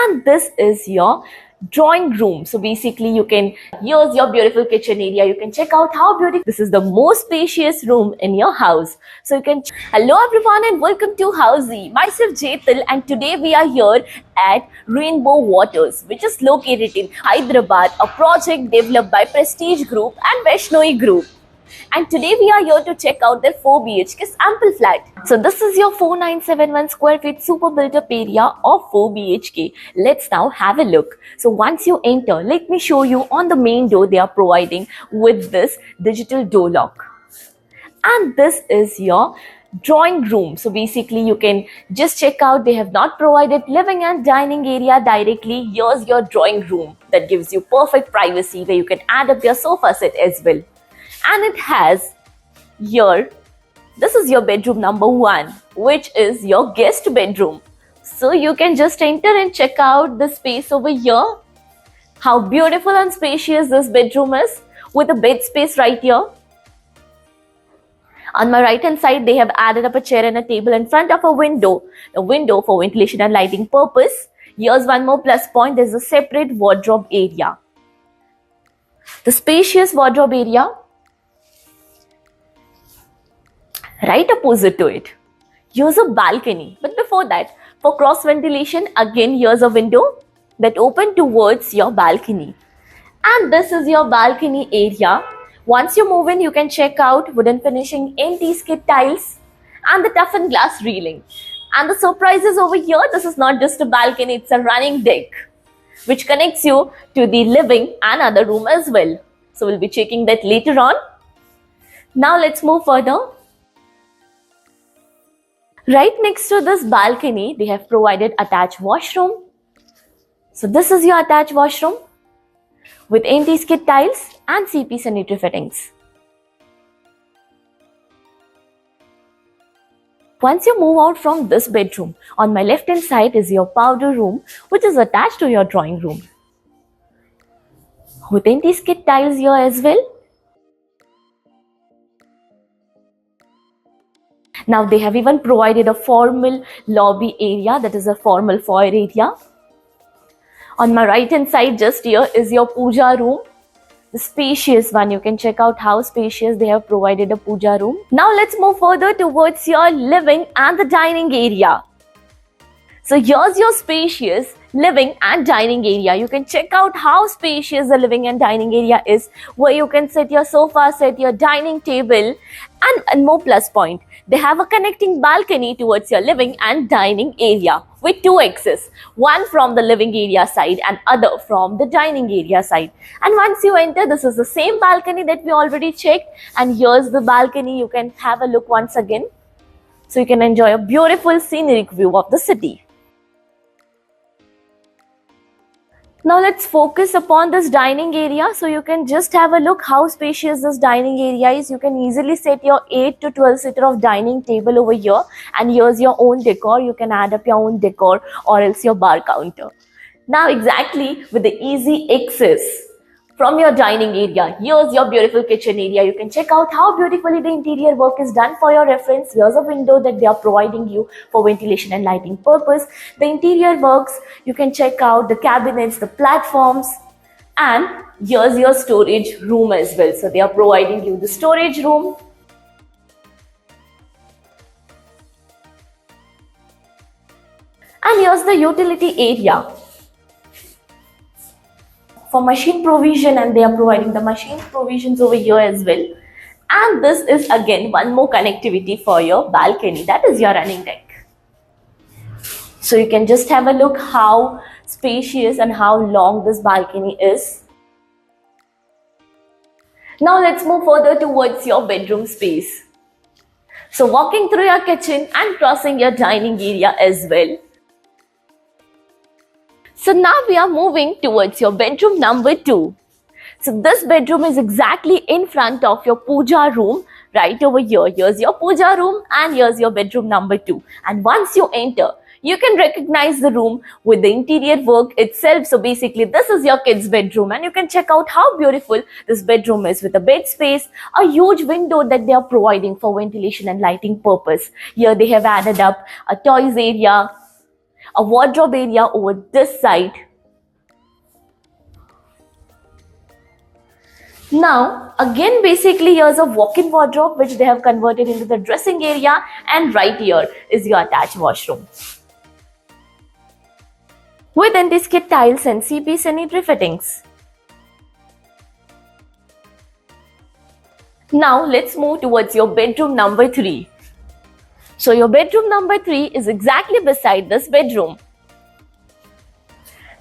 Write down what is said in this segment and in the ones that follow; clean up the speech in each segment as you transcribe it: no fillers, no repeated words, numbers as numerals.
And this is your drawing room. So basically here's your beautiful kitchen area. You can check out how beautiful. This is the most spacious room in your house. So hello everyone and welcome to Housey. Myself Jetal, and today we are here at Rainbow Waters, which is located in Hyderabad, a project developed by Prestige Group and Vaishnavi Group. And today we are here to check out their 4 BHK sample flat. So this is your 4971 square feet super built up area of 4 BHK. Let's now have a look. So once you enter, let me show you on the main door they are providing with this digital door lock. And this is your drawing room. So basically you can just check out, they have not provided living and dining area directly. Here's your drawing room that gives you perfect privacy where you can add up your sofa set as well. And it has here, this is your bedroom number 1, which is your guest bedroom. So you can just enter and check out the space over here. How beautiful and spacious this bedroom is, with a bed space right here. On my right hand side, they have added up a chair and a table in front of a window for ventilation and lighting purpose. Here's one more plus point, there's a separate wardrobe area. The spacious wardrobe area. Right opposite to it, here's a balcony. But before that, for cross ventilation, again here's a window that opens towards your balcony. And this is your balcony area. Once you move in, you can check out wooden finishing, anti-skid tiles and the toughened glass railing. And the surprise is over here, this is not just a balcony, it's a running deck which connects you to the living and other room as well. So we'll be checking that later on. Now let's move further. Right next to this balcony, they have provided attached washroom. So this is your attached washroom with anti-skid tiles and CP sanitary fittings. Once you move out from this bedroom, on my left hand side is your powder room, which is attached to your drawing room with anti-skid tiles here as well. Now they have even provided a formal lobby area, that is a formal foyer area. On my right hand side just here is your puja room, the spacious one. You can check out how spacious they have provided a puja room. Now let's move further towards your living and the dining area. So here's your spacious living and dining area. You can check out how spacious the living and dining area is, where you can set your sofa set, your dining table, and more plus point. They have a connecting balcony towards your living and dining area with 2 exits, one from the living area side and other from the dining area side. And once you enter, this is the same balcony that we already checked, and here's the balcony. You can have a look once again, so you can enjoy a beautiful scenic view of the city. Now let's focus upon this dining area. So you can just have a look how spacious this dining area is. You can easily set your 8 to 12 seater of dining table over here, and here's your own decor. You can add up your own decor or else your bar counter. Now exactly with the easy access from your dining area, here's your beautiful kitchen area. You can check out how beautifully the interior work is done for your reference. Here's a window that they are providing you for ventilation and lighting purpose. The interior works, you can check out the cabinets, the platforms, and here's your storage room as well. So they are providing you the storage room. And here's the utility area for machine provision, and they are providing the machine provisions over here as well. And this is again one more connectivity for your balcony, that is your running deck. So you can just have a look how spacious and how long this balcony is. Now let's move further towards your bedroom space. So walking through your kitchen and crossing your dining area as well. So now we are moving towards your bedroom number 2. So this bedroom is exactly in front of your puja room right over here. Here's your puja room and here's your bedroom number 2. And once you enter, you can recognize the room with the interior work itself. So basically this is your kids' bedroom, and you can check out how beautiful this bedroom is with a bed space, a huge window that they are providing for ventilation and lighting purpose. Here they have added up a toys area, a wardrobe area over this side. Now, again basically here's a walk-in wardrobe which they have converted into the dressing area, and right here is your attached washroom. With anti-skid tiles and CP sanitary fittings. Now let's move towards your bedroom number 3. So your bedroom number 3 is exactly beside this bedroom.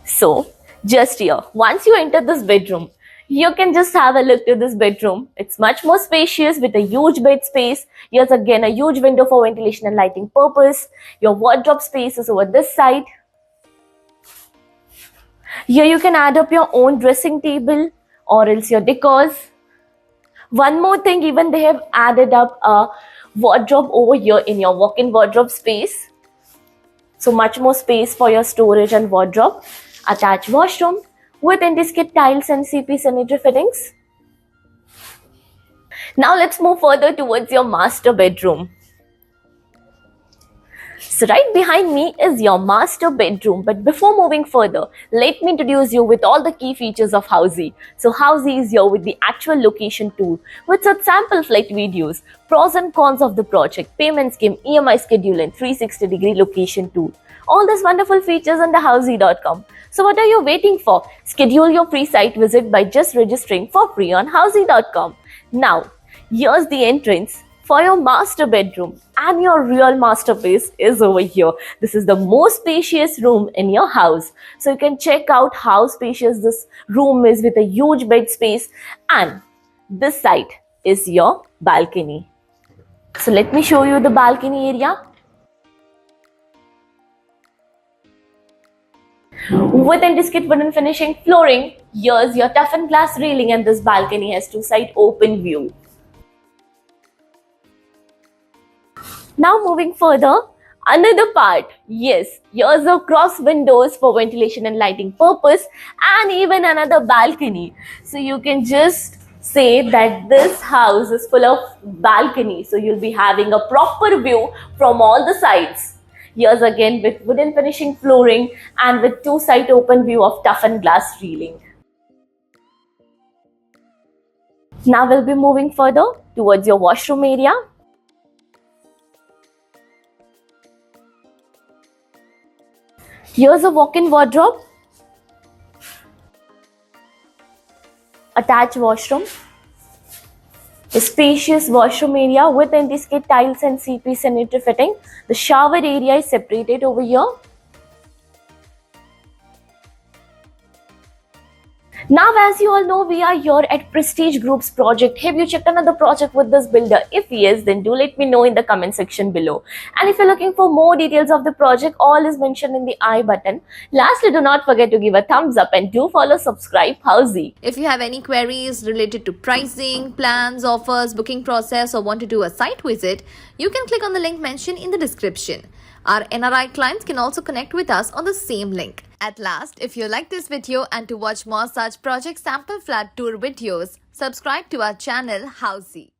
So just here, once you enter this bedroom, you can just have a look to this bedroom. It's much more spacious with a huge bed space. Here's again a huge window for ventilation and lighting purpose. Your wardrobe space is over this side. Here you can add up your own dressing table or else your decors. One more thing, even they have added up a wardrobe over here in your walk-in wardrobe space. So much more space for your storage and wardrobe. Attached washroom with anti-skid tiles and CP sanitary fittings. Now let's move further towards your master bedroom. So right behind me is your master bedroom. But before moving further, let me introduce you with all the key features of Housey. So Housey is here with the actual location tool, with such sample flight videos, pros and cons of the project, payment scheme, EMI schedule and 360-degree location tool. All these wonderful features under Housey.com. So what are you waiting for? Schedule your free site visit by just registering for free on Housey.com. Now, here's the entrance for your master bedroom, and your real masterpiece is over here. This is the most spacious room in your house. So you can check out how spacious this room is with a huge bed space, and this side is your balcony. So let me show you the balcony area. With anti-skid wooden finishing flooring, here's your toughened glass railing, and this balcony has two-side open view. Now moving further, another part, yes, here's a cross windows for ventilation and lighting purpose, and even another balcony. So you can just say that this house is full of balcony. So you'll be having a proper view from all the sides. Here's again with wooden finishing flooring and with two-side open view of toughened glass railing. Now we'll be moving further towards your washroom area. Here's a walk-in wardrobe, attached washroom, a spacious washroom area with anti-skid tiles and CP sanitary fitting. The shower area is separated over here. Now, as you all know, we are here at Prestige Group's project. Have you checked another project with this builder? If yes, then do let me know in the comment section below. And if you're looking for more details of the project, all is mentioned in the I button. Lastly, do not forget to give a thumbs up and do follow subscribe Housey. If you have any queries related to pricing, plans, offers, booking process, or want to do a site visit, you can click on the link mentioned in the description. Our NRI clients can also connect with us on the same link. At last, if you like this video and to watch more such project sample flat tour videos, subscribe to our channel Housey.